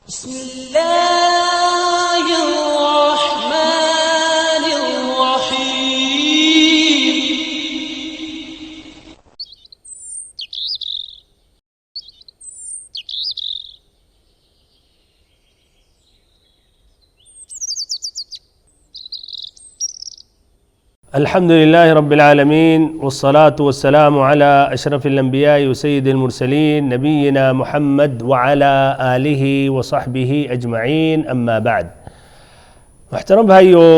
بسم الله الرحمن الرحيم. الحمد لله رب العالمين والصلاة والسلام على أشرف الأنبياء وسيد المرسلين نبينا محمد وعلى آله وصحبه أجمعین اما بعد. محترم بھائیوں،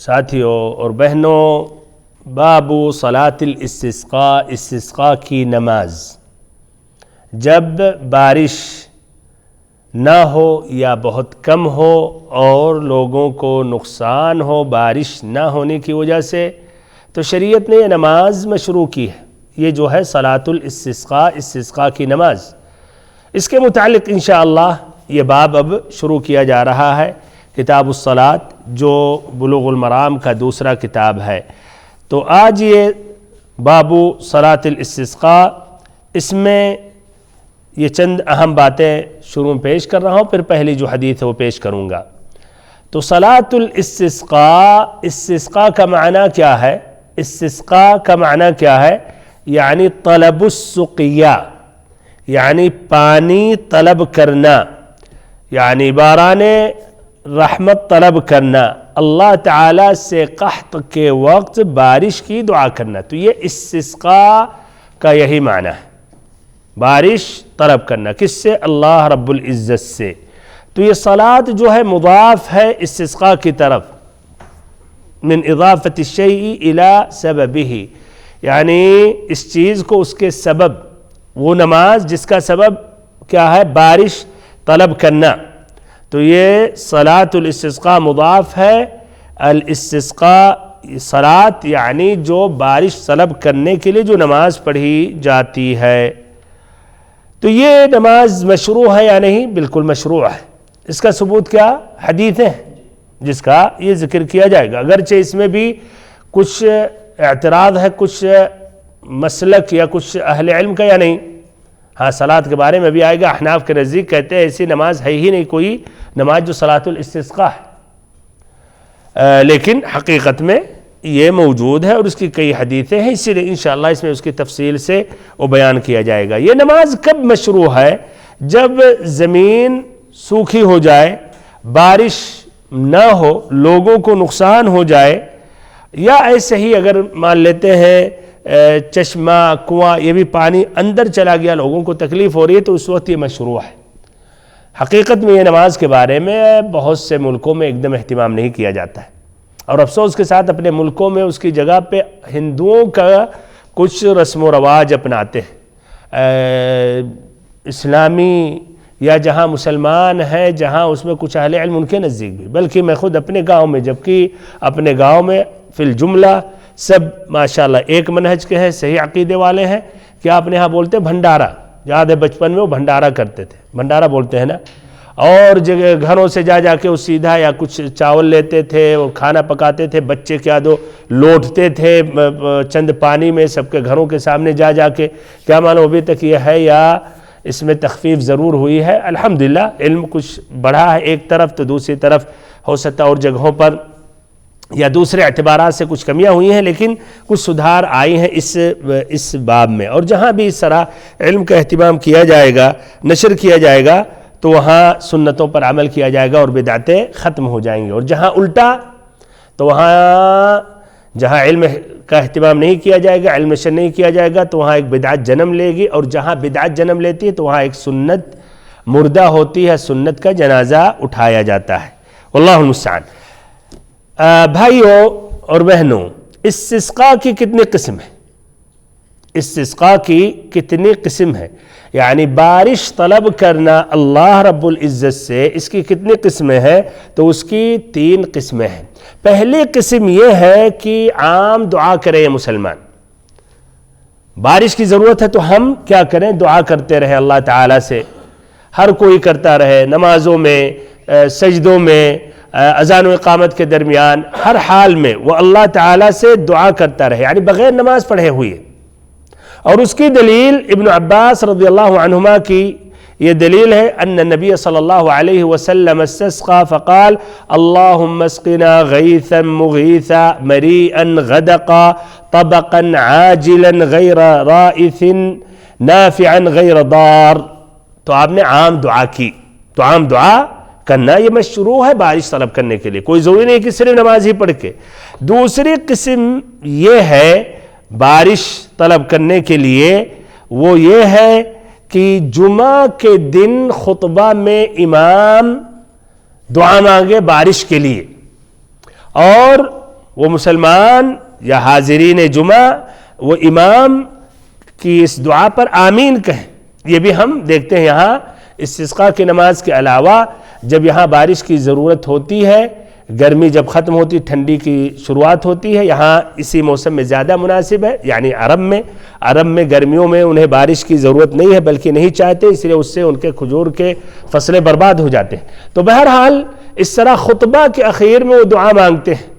ساتھیوں اور بہنوں، باب صلاة الاستسقاء، استسقاء کی نماز. جب بارش نہ ہو یا بہت کم ہو اور لوگوں کو نقصان ہو بارش نہ ہونے کی وجہ سے، تو شریعت نے یہ نماز مشروع کی ہے. یہ جو ہے صلاۃ الاستسقاء، استسقاء کی نماز، اس کے متعلق انشاءاللہ یہ باب اب شروع کیا جا رہا ہے. کتاب الصلاۃ جو بلوغ المرام کا دوسرا کتاب ہے. تو آج یہ باب صلاۃ الاستسقاء، اس میں یہ چند اہم باتیں شروع میں پیش کر رہا ہوں، پھر پہلی جو حدیث ہے وہ پیش کروں گا. تو صلاۃ الاستسقاء، استسقاء کا معنی کیا ہے؟ استسقاء کا معنی کیا ہے؟ یعنی طلب السقیا، یعنی پانی طلب کرنا، یعنی باران رحمت طلب کرنا، اللہ تعالیٰ سے قحط کے وقت بارش کی دعا کرنا. تو یہ استسقاء کا یہی معنی ہے، بارش طلب کرنا. کس سے؟ اللہ رب العزت سے. تو یہ صلاۃ جو ہے مضاف ہے استسقاء کی طرف، من اضافت الشیء الی سببہ، یعنی اس چیز کو اس کے سبب، وہ نماز جس کا سبب کیا ہے؟ بارش طلب کرنا. تو یہ صلاۃ الاستسقاء مضاف ہے. الاستسقاء صلاۃ یعنی جو بارش طلب کرنے کے لیے جو نماز پڑھی جاتی ہے. تو یہ نماز مشروع ہے یا نہیں؟ بالکل مشروع ہے. اس کا ثبوت کیا؟ حدیث ہے جس کا یہ ذکر کیا جائے گا. اگرچہ اس میں بھی کچھ اعتراض ہے، کچھ مسلک یا کچھ اہل علم کا یا نہیں. ہاں، صلاۃ کے بارے میں بھی آئے گا. احناف کے نزدیک کہتے ہیں ایسی نماز ہے ہی نہیں کوئی نماز جو صلاۃ الاستسقاء ہے، لیکن حقیقت میں یہ موجود ہے اور اس کی کئی حدیثیں ہیں. اسی لیے انشاءاللہ اس میں اس کی تفصیل سے وہ بیان کیا جائے گا. یہ نماز کب مشروع ہے؟ جب زمین سوکھی ہو جائے، بارش نہ ہو، لوگوں کو نقصان ہو جائے، یا ایسے ہی اگر مان لیتے ہیں چشمہ، کنواں، یہ بھی پانی اندر چلا گیا، لوگوں کو تکلیف ہو رہی ہے، تو اس وقت یہ مشروع ہے. حقیقت میں یہ نماز کے بارے میں بہت سے ملکوں میں ایک دم اہتمام نہیں کیا جاتا ہے، اور افسوس کے ساتھ اپنے ملکوں میں اس کی جگہ پہ ہندوؤں کا کچھ رسم و رواج اپناتے ہیں. اسلامی یا جہاں مسلمان ہیں، جہاں اس میں کچھ اہل علم ان کے نزدیک بھی، بلکہ میں خود اپنے گاؤں میں، جبکہ اپنے گاؤں میں فی الجملہ سب ماشاءاللہ ایک منہج کے ہیں، صحیح عقیدے والے ہیں. کیا اپنے ہاں بولتے ہیں؟ بھنڈارا. یاد ہے بچپن میں وہ بھنڈارا کرتے تھے، بھنڈارا بولتے ہیں نا. اور جگہ گھروں سے جا کے وہ سیدھا یا کچھ چاول لیتے تھے، وہ کھانا پکاتے تھے، بچے کیا دو لوٹتے تھے چند پانی میں سب کے گھروں کے سامنے جا کے. کیا معلوم ابھی تک یہ ہے یا اس میں تخفیف ضرور ہوئی ہے. الحمدللہ علم کچھ بڑھا ہے ایک طرف، تو دوسری طرف ہو سکتا اور جگہوں پر یا دوسرے اعتبارات سے کچھ کمیاں ہوئی ہیں، لیکن کچھ سدھار آئی ہیں اس باب میں. اور جہاں بھی اس طرح علم کا اہتمام کیا جائے گا، نشر کیا جائے گا، تو وہاں سنتوں پر عمل کیا جائے گا اور بدعتیں ختم ہو جائیں گی. اور جہاں الٹا، تو وہاں جہاں علم کا اہتمام نہیں کیا جائے گا، علم نشر نہیں کیا جائے گا، تو وہاں ایک بدعت جنم لے گی. اور جہاں بدعت جنم لیتی ہے تو وہاں ایک سنت مردہ ہوتی ہے، سنت کا جنازہ اٹھایا جاتا ہے. واللہ المستعان. بھائیوں اور بہنوں، استسقاء کی کتنی قسم ہے؟ استسقاء کی کتنی قسم ہے؟ یعنی بارش طلب کرنا اللہ رب العزت سے، اس کی کتنی قسمیں ہیں؟ تو اس کی 3 قسمیں ہیں. پہلی قسم یہ ہے کہ عام دعا کرے مسلمان. بارش کی ضرورت ہے تو ہم کیا کریں؟ دعا کرتے رہے اللہ تعالیٰ سے. ہر کوئی کرتا رہے، نمازوں میں، سجدوں میں، اذان و اقامت کے درمیان، ہر حال میں وہ اللہ تعالیٰ سے دعا کرتا رہے، یعنی بغیر نماز پڑھے ہوئے. اور اس کی دلیل ابن عباس رضی اللہ عنہما کی یہ دلیل ہے ان النبی صلی اللہ علیہ وسلم استسقى فقال اللهم اسقنا غیثا مغیثا مریئا غدقا طبقا عاجلا غیر رائث نافعا غیر ضار. تو آپ نے عام دعا کی. تو عام دعا کرنا یہ مشروع ہے بارش طلب کرنے کے لیے، کوئی ضروری نہیں کہ صرف نماز ہی پڑھ کے. دوسری قسم یہ ہے بارش طلب کرنے کے لیے، وہ یہ ہے کہ جمعہ کے دن خطبہ میں امام دعا مانگے بارش کے لیے، اور وہ مسلمان یا حاضرین جمعہ وہ امام کی اس دعا پر آمین کہیں. یہ بھی ہم دیکھتے ہیں یہاں استسقاء کی نماز کے علاوہ جب یہاں بارش کی ضرورت ہوتی ہے، گرمی جب ختم ہوتی، ٹھنڈی کی شروعات ہوتی ہے، یہاں اسی موسم میں زیادہ مناسب ہے. یعنی عرب میں گرمیوں میں انہیں بارش کی ضرورت نہیں ہے بلکہ نہیں چاہتے، اس لیے اس سے ان کے کھجور کے فصلیں برباد ہو جاتے ہیں. تو بہرحال اس طرح خطبہ کے اخیر میں وہ دعا مانگتے ہیں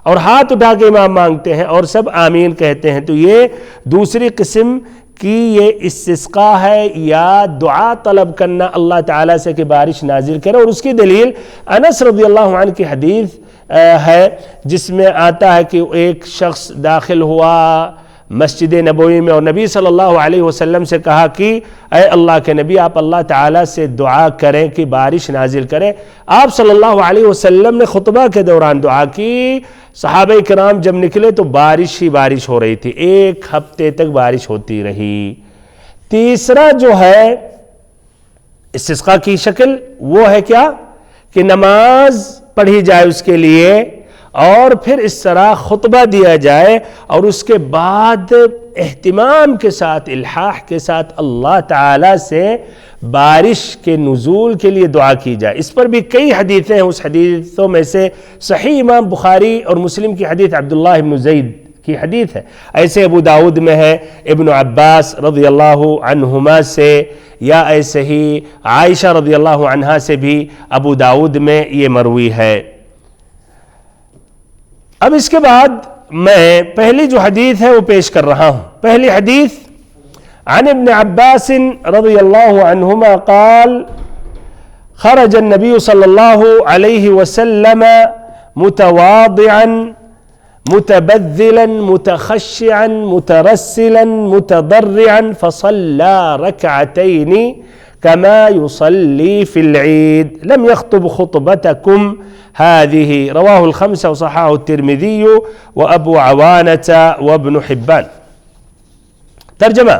اور ہاتھ اٹھا کے امام مانگتے ہیں اور سب آمین کہتے ہیں. تو یہ دوسری قسم کی یہ استسقاء ہے یا دعا طلب کرنا اللہ تعالیٰ سے کہ بارش نازل کرے. اور اس کی دلیل انس رضی اللہ عنہ کی حدیث ہے جس میں آتا ہے کہ ایک شخص داخل ہوا مسجد نبوی میں اور نبی صلی اللہ علیہ وسلم سے کہا کہ اے اللہ کے نبی آپ اللہ تعالیٰ سے دعا کریں کہ بارش نازل کرے. آپ صلی اللہ علیہ وسلم نے خطبہ کے دوران دعا کی. صحابہ کرام جب نکلے تو بارش ہی بارش ہو رہی تھی، ایک ہفتے تک بارش ہوتی رہی. تیسرا جو ہے استسقاء کی شکل وہ ہے کیا کہ نماز پڑھی جائے اس کے لیے اور پھر اس طرح خطبہ دیا جائے اور اس کے بعد اہتمام کے ساتھ الحاح کے ساتھ اللہ تعالیٰ سے بارش کے نزول کے لیے دعا کی جائے. اس پر بھی کئی حدیثیں ہیں. اس حدیثوں میں سے صحیح امام بخاری اور مسلم کی حدیث عبداللہ بن زید کی حدیث ہے. ایسے ابو داؤد میں ہے ابن عباس رضی اللہ عنہما سے، یا ایسے ہی عائشہ رضی اللہ عنہا سے بھی ابو داؤد میں یہ مروی ہے. اب اس کے بعد میں پہلی جو حدیث ہے وہ پیش کر رہا ہوں. پہلی حدیث عن ابن عباس رضی اللہ عنہما قال خرج النبی صلی اللہ علیہ وسلم متواضعا متبذلا متخشعا مترسلا متضرعا فصلى ركعتين كما يصلي في العيد لم يخطب خطبتكم هذه رواه الخمسة وصححه الترمذي وأبو عوانة وابن حبان. ترجمہ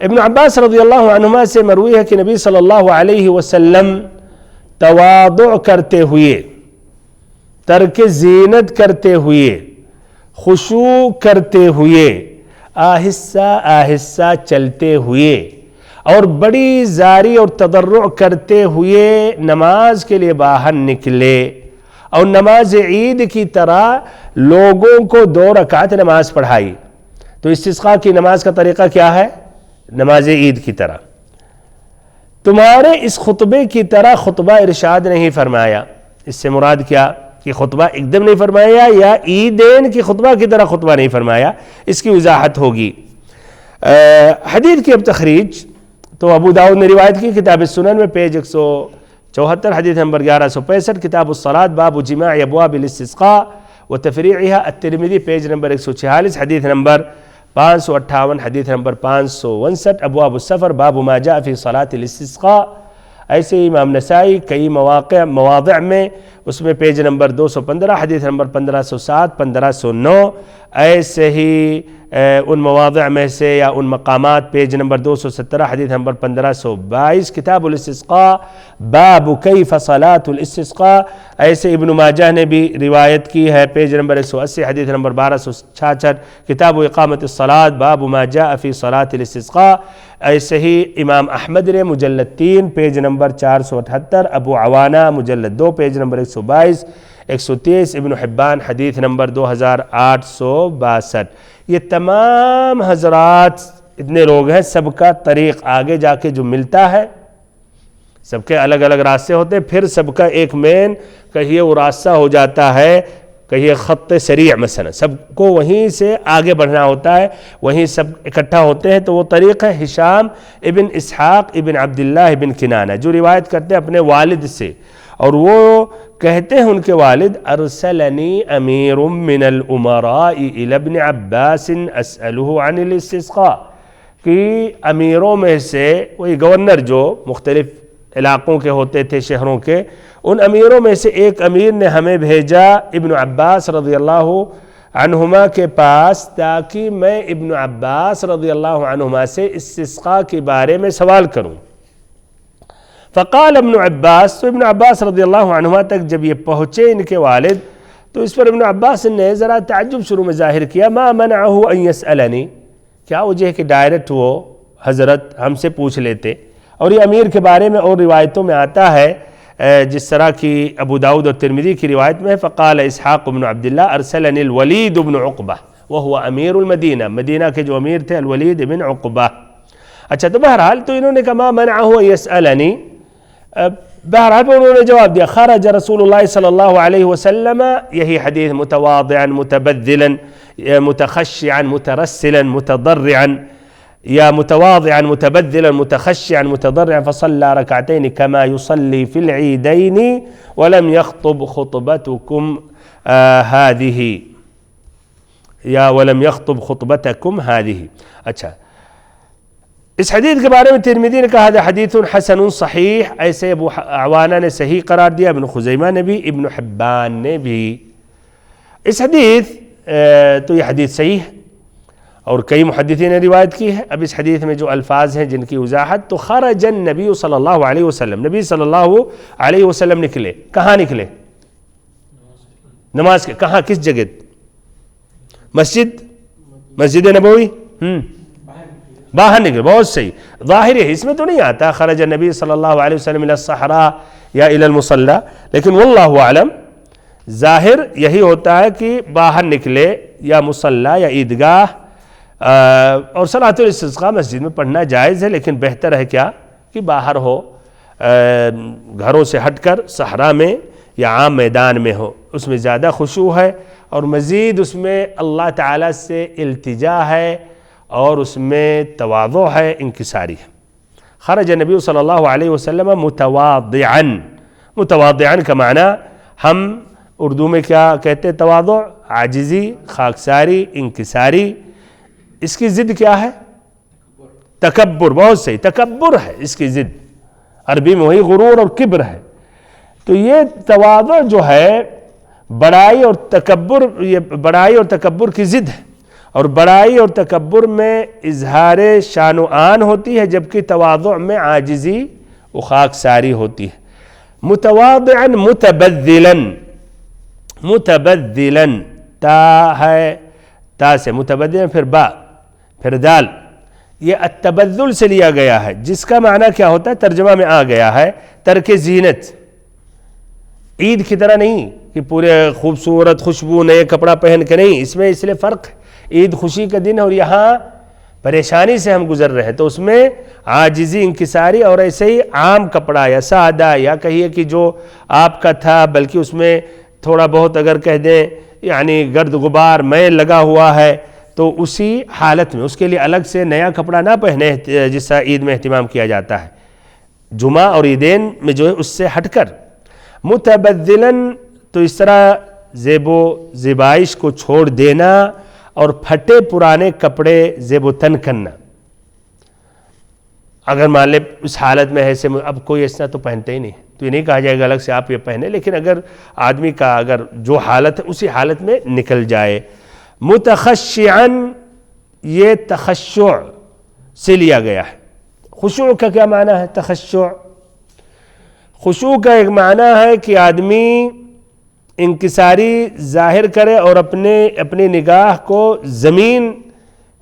ابن عباس رضی اللہ عنہما سے مروی ہے کہ نبی صلی اللہ علیہ وسلم تواضع کرتے ہوئے، ترک زینت کرتے ہوئے، خشوع کرتے ہوئے، آہستہ آہستہ چلتے ہوئے اور بڑی زاری اور تضرع کرتے ہوئے نماز کے لیے باہر نکلے اور نماز عید کی طرح لوگوں کو 2 رکعت نماز پڑھائی. تو استسقاء کی نماز کا طریقہ کیا ہے؟ نماز عید کی طرح. تمہارے اس خطبے کی طرح خطبہ ارشاد نہیں فرمایا. اس سے مراد کیا کہ خطبہ ایک دم نہیں فرمایا یا عیدین کی خطبہ کی طرح خطبہ نہیں فرمایا، اس کی وضاحت ہوگی. حدیث کی اب تخریج تو ابو داؤد نے روایت کی کتاب السنن میں پیج 174 حدیث نمبر 1165، کتاب الصلاة باب جماع ابواب الاستسقاء وتفریعها، الترمذی پیج نمبر 146 حدیث نمبر 558 حدیث نمبر 559، ابواب السفر باب ما جاء فی صلاة الاستسقاء. ایسے ہی امام نسائی کئی مواضع میں اس میں پیج نمبر 215 حدیث نمبر 1507 1509، ایسے ہی ان مواضع میں سے یا ان مقامات پیج نمبر 217 حدیث نمبر 1522، کتاب الاستسقاء باب کیف صلاة الاستسقاء. ایسے ابن ماجہ نے بھی روایت کی ہے پیج نمبر 180 حدیث نمبر 1266، کتاب اقامت الصلاة باب ما جاء فی صلاة الاستسقاء. ایسے ہی امام احمد نے مجلد 3 پیج نمبر 478، ابو عوانہ مجلد 2 پیج نمبر 122 130، ابن حبان حدیث نمبر 2862. یہ تمام حضرات اتنے لوگ ہیں، سب کا طریق آگے جا کے جو ملتا ہے، سب کے الگ الگ راستے ہوتے ہیں، پھر سب کا ایک مین کہیے وہ راستہ ہو جاتا ہے کہیے خط سریع مثلا، سب کو وہیں سے آگے بڑھنا ہوتا ہے، وہیں سب اکٹھا ہوتے ہیں، تو وہ طریق ہے ہشام ابن اسحاق ابن عبداللہ ابن کنانہ، جو روایت کرتے ہیں اپنے والد سے، اور وہ کہتے ہیں ان کے والد ارسلنی امیر من الامراء الی ابن عباس اسألہ عن الاستسقاء، کہ امیروں میں سے وہی گورنر جو مختلف علاقوں کے ہوتے تھے، شہروں کے، ان امیروں میں سے ایک امیر نے ہمیں بھیجا ابن عباس رضی اللہ عنہما کے پاس، تاکہ میں ابن عباس رضی اللہ عنہما سے استسقاء کے بارے میں سوال کروں۔ فقال ابن عباس، تو ابن عباس رضی اللہ عنہما تک جب یہ پہنچے ان کے والد، تو اس پر ابن عباس نے ذرا تعجب شروع میں ظاہر کیا، ما منعہ ان یسألنی، کیا وجہ ہے کہ ڈائریکٹ وہ حضرت ہم سے پوچھ لیتے۔ اور یہ امیر کے بارے میں اور روایتوں میں آتا ہے، جس طرح کی ابو داؤد اور ترمذی کی روایت میں ہے، فقال اسحاق بن عبداللہ ارسلنی الولید بن عقبہ وہو امیر المدینہ، مدینہ کے جو امیر تھے الولید بن عقبہ۔ اچھا، تو بہرحال تو انہوں نے کہا ما منعہ ان یسألنی، بہرحال انہوں نے جواب دیا خرج رسول اللہ صلی اللہ علیہ وسلم، یہی حدیث، متواضعا متبذلا متخشعا مترسلا متضرعا، یا متواضعا متبذلا متخشعا متضرعا، فصلى ركعتين كما يصلي في العيدين ولم يخطب خطبتكم هذه، یا ولم يخطب خطبتكم هذه۔ اچھا، اس حدیث کے بارے میں ترمذی نے کہا ہے حدیث حسن صحیح، ایسے ابو عوانہ نے صحیح قرار دیا، ابن خزیمہ نے بھی، ابن حبان نے بھی۔ اس حدیث تو یہ حدیث صحیح ہے اور کئی محدثین نے روایت کی ہے۔ اب اس حدیث میں جو الفاظ ہیں جن کی وضاحت، تو خرج النبی صلی اللہ علیہ وسلم، نبی صلی اللہ علیہ وسلم نکلے، کہاں نکلے؟ نماز کے، کہاں، کس جگہ؟ مسجد نبوی، باہر نکلے، بہت صحیح، ظاہر ہے، اس میں تو نہیں آتا خرج النبی صلی اللہ علیہ وسلم الى الصحراء یا الى المصلی، لیکن واللہ اعلم ظاہر یہی ہوتا ہے کہ باہر نکلے، یا مصلی یا عیدگاہ، اور صلاۃ الاستسقاء مسجد میں پڑھنا جائز ہے، لیکن بہتر ہے کیا کہ باہر ہو، گھروں سے ہٹ کر صحرا میں یا عام میدان میں ہو، اس میں زیادہ خشوع ہے، اور مزید اس میں اللہ تعالیٰ سے التجا ہے، اور اس میں تواضع ہے، انکساری ہے۔ خرج نبی صلی اللہ علیہ وسلم متواضعا، متواضعا کا معنی ہم اردو میں کیا کہتے ہیں؟ تواضع، عاجزی، خاکساری، انکساری۔ اس کی ضد کیا ہے؟ تکبر، بہت صحیح، تکبر ہے اس کی ضد، عربی میں وہی غرور اور کبر ہے۔ تو یہ تواضع جو ہے بڑائی اور تکبر، یہ بڑائی اور تکبر کی ضد ہے، اور بڑائی اور تکبر میں اظہار شان و آن ہوتی ہے، جبکہ تواضع میں عاجزی و خاکساری ہوتی ہے۔ متواضعا متبذلا، متبذلا، تا ہے، تا سے متبذلا، پھر با، پھر دال، یہ التبذل سے لیا گیا ہے، جس کا معنی کیا ہوتا ہے؟ ترجمہ میں آ گیا ہے ترک زینت۔ عید کی طرح نہیں کہ پورے خوبصورت خوشبو نئے کپڑا پہن کے، نہیں، اس میں اس لیے فرق ہے، عید خوشی کا دن ہے، اور یہاں پریشانی سے ہم گزر رہے ہیں، تو اس میں عاجزی، انکساری، اور ایسے ہی عام کپڑا یا سادہ، یا کہیے کہ جو آپ کا تھا، بلکہ اس میں تھوڑا بہت اگر کہہ دیں یعنی گرد غبار میل لگا ہوا ہے، تو اسی حالت میں اس کے لیے الگ سے نیا کپڑا نہ پہنے، جس طرح عید میں اہتمام کیا جاتا ہے، جمعہ اور عیدین میں جو ہے اس سے ہٹ کر۔ متبذلاً، تو اس طرح زیب و زیبائش کو چھوڑ دینا، اور پھٹے پرانے کپڑے زیب و تن کرنا۔ اگر مان لے اس حالت میں ایسے، اب کوئی ایسا تو پہنتے ہی نہیں، تو یہ نہیں کہا جائے گا الگ سے آپ یہ پہنے، لیکن اگر آدمی کا اگر جو حالت ہے اسی حالت میں نکل جائے۔ متخشعاً، یہ تخشع سے لیا گیا ہے۔ خشوع کا کیا معنی ہے؟ تخشع، خشوع کا ایک معنی ہے کہ آدمی انکساری ظاہر کرے اور اپنی نگاہ کو زمین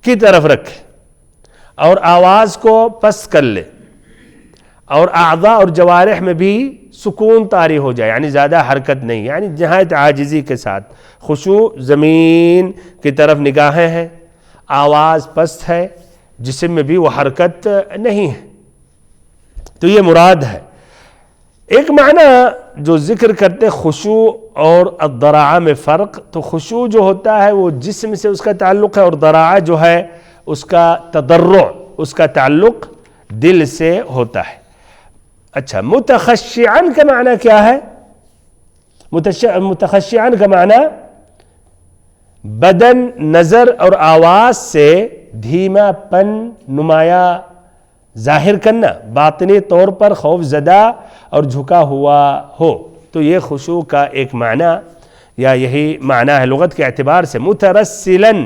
کی طرف رکھے، اور آواز کو پست کر لے، اور اعضاء اور جوارح میں بھی سکون طاری ہو جائے، یعنی زیادہ حرکت نہیں، یعنی نہایت عاجزی کے ساتھ۔ خشوع، زمین کی طرف نگاہیں ہیں، آواز پست ہے، جسم میں بھی وہ حرکت نہیں ہے، تو یہ مراد ہے۔ ایک معنی جو ذکر کرتے خشوع اور الضراعہ میں فرق، تو خشوع جو ہوتا ہے وہ جسم سے اس کا تعلق ہے، اور ضراعہ جو ہے اس کا تضرع، اس کا تعلق دل سے ہوتا ہے۔ اچھا، متخشعاً کا معنی کیا ہے؟ متخشعاً کا معنی بدن، نظر اور آواز سے دھیما پن نمایاں ظاہر کرنا، باطنی طور پر خوف زدہ اور جھکا ہوا ہو، تو یہ خشوع کا ایک معنی یا یہی معنی ہے لغت کے اعتبار سے۔ مترسلاً،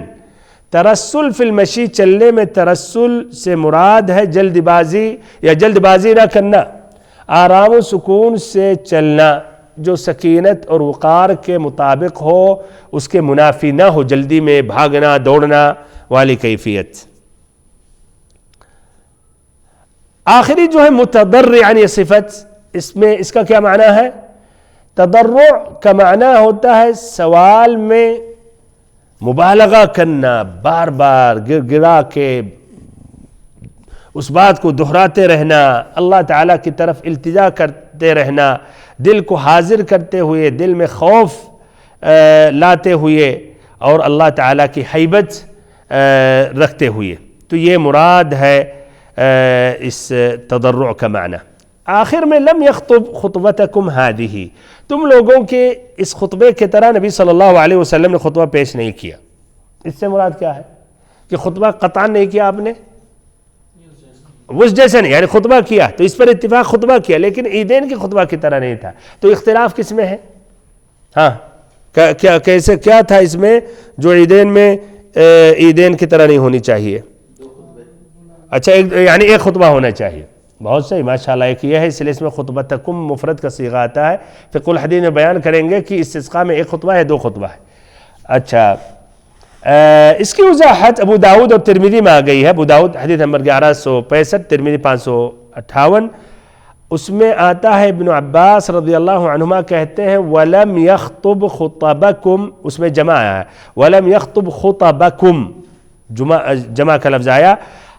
ترسل فی المشی، چلنے میں ترسل سے مراد ہے جلد بازی یا جلد بازی نہ کرنا، آرام و سکون سے چلنا جو سکینت اور وقار کے مطابق ہو، اس کے منافی نہ ہو، جلدی میں بھاگنا دوڑنا والی کیفیت۔ آخری جو ہے متضرعاً، یہ صفت، اس میں اس کا کیا معنی ہے؟ تضرع کا معنی ہوتا ہے سوال میں مبالغہ کرنا، بار بار گر گرا کے اس بات کو دہراتے رہنا، اللہ تعالیٰ کی طرف التجا کرتے رہنا، دل کو حاضر کرتے ہوئے، دل میں خوف لاتے ہوئے اور اللہ تعالیٰ کی ہیبت رکھتے ہوئے، تو یہ مراد ہے اس تضرع کا معنی۔ آخر میں لم یخطب خطبتکم ہذہ، تم لوگوں کے اس خطبے کی طرح نبی صلی اللہ علیہ وسلم نے خطبہ پیش نہیں کیا۔ اس سے مراد کیا ہے کہ خطبہ قطعاً نہیں کیا آپ نے، اس جیسے نہیں، یعنی خطبہ کیا تو اس پر اتفاق خطبہ کیا، لیکن عیدین کی خطبہ کی طرح نہیں تھا۔ تو اختلاف کس میں ہے؟ ہاں، کیسے کیا تھا اس میں جو عیدین میں عیدین کی طرح نہیں ہونی چاہیے؟ اچھا، یعنی ایک خطبہ ہونا چاہیے۔ بہت صحیح، ماشاءاللہ، ایک یہ ہے، اس لیے اس میں خطبتکم مفرد کا صیغہ آتا ہے۔ فقہ الحدیث میں بیان کریں گے کہ استسقاء میں ایک خطبہ ہے، دو خطبہ ہے۔ اچھا، اس کی وضاحت ابو داؤد اور ترمذی میں آ گئی ہے۔ ابو داؤد حدیث نمبر 1165، ترمذی 558، اس میں آتا ہے ابن عباس رضی اللہ عنہما کہتے ہیں وَلَمْ يَخْطُبْ خُطَبَكُمْ، اس میں جمع آیا ہے، وَلَمْ يَخْطُبْ خُطَبَكُمْ، جمع کا لفظ آیا،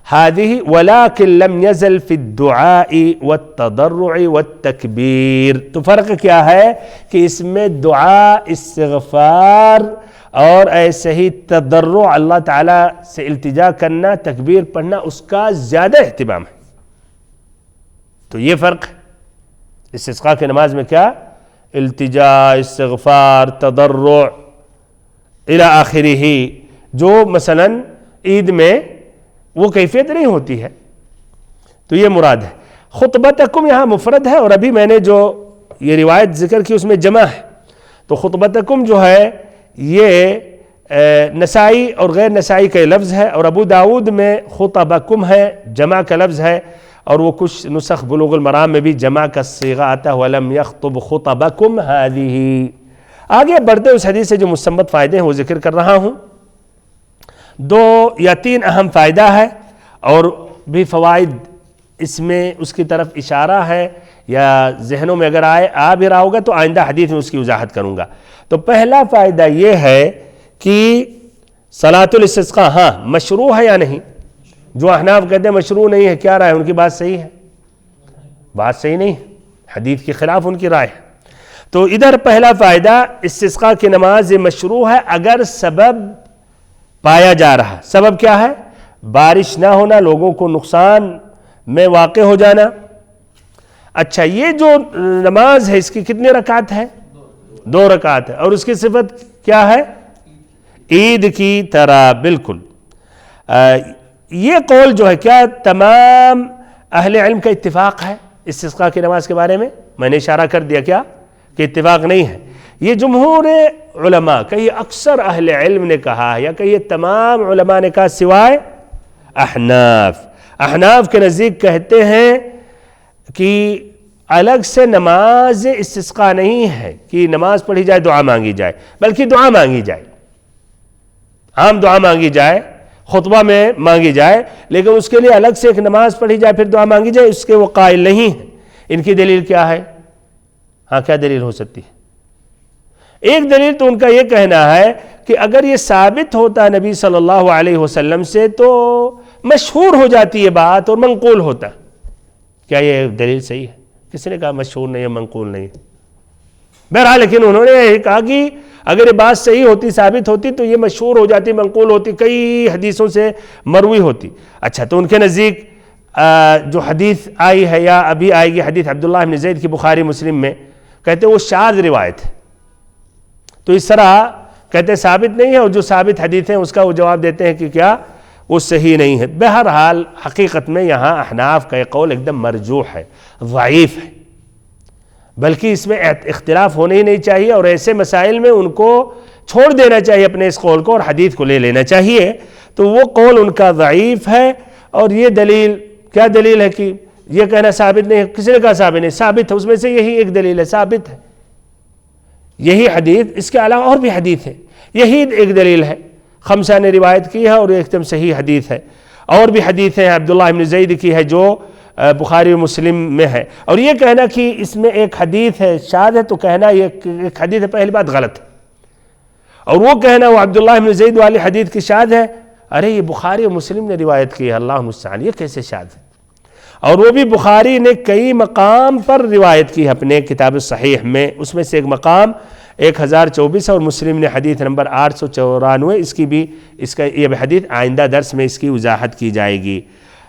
هذه ولكن لم يزل في الدعاء والتضرع والتکبیر۔ تو فرق کیا ہے کہ اس میں دعا، استغفار اور ایسے ہی تضرع، اللہ تعالیٰ سے التجا کرنا، تکبیر پڑھنا، اس کا زیادہ اہتمام ہے۔ تو یہ فرق استسقاء کی نماز میں کیا؟ التجا، استغفار، تضرع الی آخرہ، جو مثلا عید میں وہ کیفیت نہیں ہوتی ہے، تو یہ مراد ہے۔ خطبتکم یہاں مفرد ہے، اور ابھی میں نے جو یہ روایت ذکر کی اس میں جمع ہے، تو خطبتکم جو ہے یہ نسائی اور غیر نسائی کا لفظ ہے، اور ابو داود میں خطبکم ہے، جمع کا لفظ ہے، اور وہ کچھ نسخ بلوغ المرام میں بھی جمع کا صیغہ آتا ہے وَلَمْ يَخْطُبْ خُطَبَكُمْ هَذِهِ۔ آگے بڑھتے اس حدیث سے جو مستنبط فائدے ہیں وہ ذکر کر رہا ہوں۔ 2 یا 3 اہم فائدہ ہے، اور بھی فوائد اس میں اس کی طرف اشارہ ہے، یا ذہنوں میں اگر آ بھی رہا ہوگا تو آئندہ حدیث میں اس کی وضاحت کروں گا۔ تو پہلا فائدہ یہ ہے کہ صلاۃ الاستسقاء ہاں مشروع ہے یا نہیں؟ جو احناف کہتے ہیں مشروع نہیں ہے، کیا رائے ان کی؟ بات صحیح ہے؟ بات صحیح نہیں ہے، حدیث کے خلاف ان کی رائے ہے۔ تو ادھر پہلا فائدہ، استسقاء کی نماز مشروع ہے اگر سبب پایا جا رہا۔ سبب کیا ہے؟ بارش نہ ہونا، لوگوں کو نقصان میں واقع ہو جانا۔ اچھا، یہ جو نماز ہے اس کی کتنی رکعت ہے؟ 2 رکعت ہے، اور اس کی صفت کیا ہے؟ عید کی طرح، بالکل۔ یہ قول جو ہے کیا تمام اہل علم کا اتفاق ہے استسقاء کی نماز کے بارے میں؟ میں نے اشارہ کر دیا کیا کہ اتفاق نہیں ہے۔ یہ جمہور علماء، کئی اکثر اہل علم نے کہا ہے، یا کئی تمام علماء نے کہا سوائے احناف کے نزدیک کہتے ہیں کہ الگ سے نماز استسقاء نہیں ہے کہ نماز پڑھی جائے دعا مانگی جائے، بلکہ دعا مانگی جائے، عام دعا مانگی جائے، خطبہ میں مانگی جائے، لیکن اس کے لیے الگ سے ایک نماز پڑھی جائے پھر دعا مانگی جائے، اس کے وہ قائل نہیں ہیں۔ ان کی دلیل کیا ہے؟ ہاں، کیا دلیل ہو سکتی ہے؟ ایک دلیل تو ان کا یہ کہنا ہے کہ اگر یہ ثابت ہوتا نبی صلی اللہ علیہ وسلم سے تو مشہور ہو جاتی یہ بات اور منقول ہوتا۔ کیا یہ دلیل صحیح ہے؟ کسی نے کہا مشہور نہیں ہے، منقول نہیں ہے؟ بہرحال لیکن انہوں نے یہ کہا کہ اگر یہ بات صحیح ہوتی، ثابت ہوتی تو یہ مشہور ہو جاتی، منقول ہوتی، کئی حدیثوں سے مروی ہوتی. اچھا تو ان کے نزدیک جو حدیث آئی ہے یا ابھی آئے گی حدیث عبداللہ بن زید کی بخاری مسلم میں، کہتے ہیں وہ شاذ روایت ہے. تو اس طرح کہتے ہیں ثابت نہیں ہے، اور جو ثابت حدیث ہیں اس کا وہ جواب دیتے ہیں کہ کیا وہ صحیح نہیں ہے. بہرحال حقیقت میں یہاں احناف کا یہ قول ایک دم مرجوح ہے، ضعیف ہے، بلکہ اس میں اختلاف ہونے ہی نہیں چاہیے، اور ایسے مسائل میں ان کو چھوڑ دینا چاہیے اپنے اس قول کو اور حدیث کو لے لینا چاہیے. تو وہ قول ان کا ضعیف ہے. اور یہ دلیل کیا دلیل ہے کہ یہ کہنا ثابت نہیں ہے؟ کسی نے کہا ثابت نہیں، ثابت ہے. اس میں سے یہی ایک دلیل ہے، ثابت ہے یہی حدیث. اس کے علاوہ اور بھی حدیث ہے، یہی ایک دلیل ہے. خمسہ نے روایت کی ہے اور ایک دم صحیح حدیث ہے. اور بھی حدیث ہیں عبداللہ بن زید کی ہے جو بخاری و مسلم میں ہے. اور یہ کہنا کہ اس میں ایک حدیث ہے شاذ ہے، تو کہنا یہ ایک حدیث ہے، پہلی بات غلط ہے. اور وہ کہنا وہ عبداللہ بن زید والی حدیث کی شاذ ہے، ارے یہ بخاری و مسلم نے روایت کی ہے، اللہ المستعان، یہ کیسے شاذ ہے؟ اور وہ بھی بخاری نے کئی مقام پر روایت کی ہے اپنے کتاب الصحیح میں. اس میں سے ایک مقام 1024 اور مسلم نے حدیث نمبر 894. اس کا یہ حدیث آئندہ درس میں اس کی وضاحت کی جائے گی.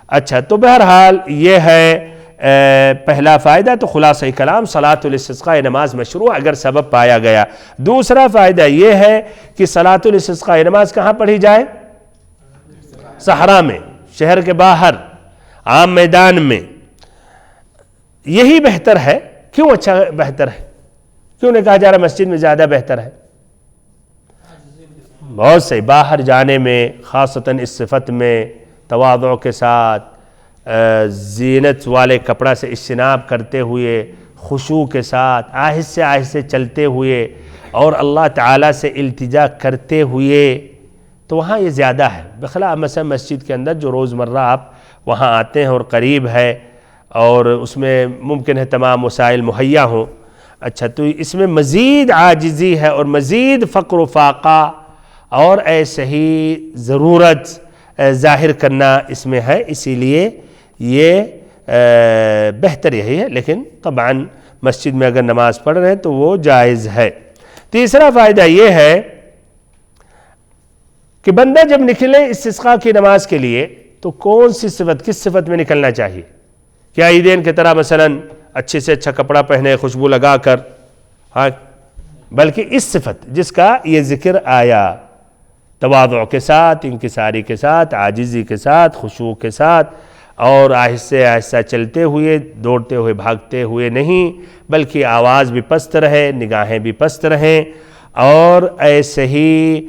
اچھا تو بہرحال یہ ہے پہلا فائدہ. تو خلاصہ کلام صلاۃ الاستسقاء نماز مشروع اگر سبب پایا گیا. دوسرا فائدہ یہ ہے کہ صلاۃ الاستسقاء نماز کہاں پڑھی جائے؟ صحرا میں، شہر کے باہر، عام میدان میں. یہی بہتر ہے. کیوں اچھا بہتر ہے؟ کیوں نے کہا جا رہا مسجد میں زیادہ بہتر ہے؟ بہت صحیح. باہر جانے میں خاصتاً اس صفت میں تواضع کے ساتھ، زینت والے کپڑا سے اجتناب کرتے ہوئے، خشوع کے ساتھ، آہستہ آہستہ چلتے ہوئے اور اللہ تعالیٰ سے التجا کرتے ہوئے، تو وہاں یہ زیادہ ہے. بخلاف مثلا مسجد کے اندر جو روزمرہ آپ وہاں آتے ہیں اور قریب ہے اور اس میں ممکن ہے تمام وسائل مہیا ہوں. اچھا تو اس میں مزید عاجزی ہے اور مزید فقر و فاقہ اور ایسے ہی ضرورت ظاہر کرنا اس میں ہے. اسی لیے یہ بہتر یہی ہے. لیکن طبعاً مسجد میں اگر نماز پڑھ رہے ہیں تو وہ جائز ہے. تیسرا فائدہ یہ ہے کہ بندہ جب نکلے استسقاء کی نماز کے لیے تو کون سی صفت، کس صفت میں نکلنا چاہیے؟ کیا عیدین کی طرح مثلاً اچھے سے اچھا کپڑا پہنے، خوشبو لگا کر، ہاں، بلکہ اس صفت جس کا یہ ذکر آیا، تواضع کے ساتھ، انکساری کے ساتھ، عاجزی کے ساتھ، خشوع کے ساتھ، اور آہستہ آہستہ چلتے ہوئے، دوڑتے ہوئے، بھاگتے ہوئے نہیں، بلکہ آواز بھی پست رہے، نگاہیں بھی پست رہیں، اور ایسے ہی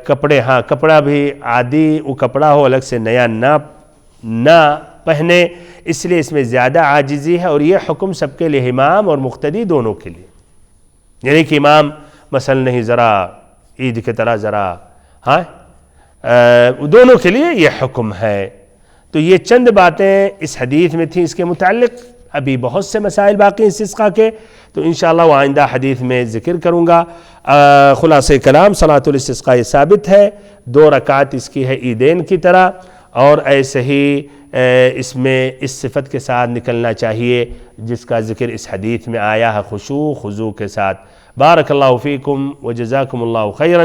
کپڑے، ہاں کپڑا بھی عادی وہ کپڑا ہو، الگ سے نیا نہ پہنے. اس لیے اس میں زیادہ عاجزی ہے. اور یہ حکم سب کے لیے، امام اور مقتدی دونوں کے لیے. یعنی کہ امام مثلا نہیں، ذرا عید کی طرح ذرا، ہاں دونوں کے لیے یہ حکم ہے. تو یہ چند باتیں اس حدیث میں تھیں. اس کے متعلق ابھی بہت سے مسائل باقی ہیں استسقاء کے، تو انشاءاللہ وہ آئندہ حدیث میں ذکر کروں گا. خلاصہ کلام صلاۃ الاستسقاء ثابت ہے. 2 رکعت اس کی ہے عیدین کی طرح، اور ایسے ہی اس میں اس صفت کے ساتھ نکلنا چاہیے جس کا ذکر اس حدیث میں آیا ہے، خشوع خضوع کے ساتھ. بارک اللہ فیکم وجزاکم اللہ خیرا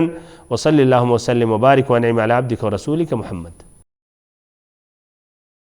وصلی اللہ وسلم وبارک وانعم علی عبدک ورسولک محمد.